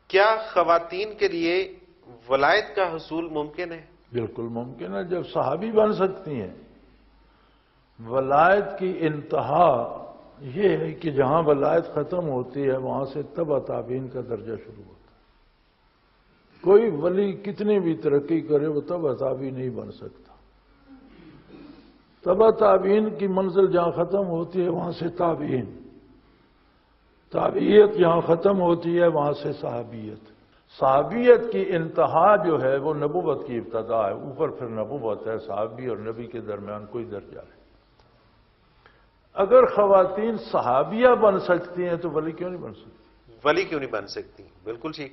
کیا خواتین کے لیے ولایت کا حصول ممکن ہے؟ بالکل ممکن ہے، جب صحابی بن سکتی ہیں۔ ولایت کی انتہا یہ ہے کہ جہاں ولایت ختم ہوتی ہے وہاں سے تبع تابعین کا درجہ شروع ہوتا ہے۔ کوئی ولی کتنی بھی ترقی کرے وہ تبع تابعین نہیں بن سکتا۔ تبع تابعین کی منزل جہاں ختم ہوتی ہے وہاں سے تابعین، تابعیت جہاں ختم ہوتی ہے وہاں سے صحابیت۔ صحابیت کی انتہا جو ہے وہ نبوت کی ابتدا ہے، اوپر پھر نبوت ہے، صحابی اور نبی کے درمیان کوئی درجہ ہے۔ اگر خواتین صحابیہ بن سکتی ہیں تو ولی کیوں نہیں بن سکتی؟ ولی کیوں نہیں بن سکتی؟ بالکل ٹھیک۔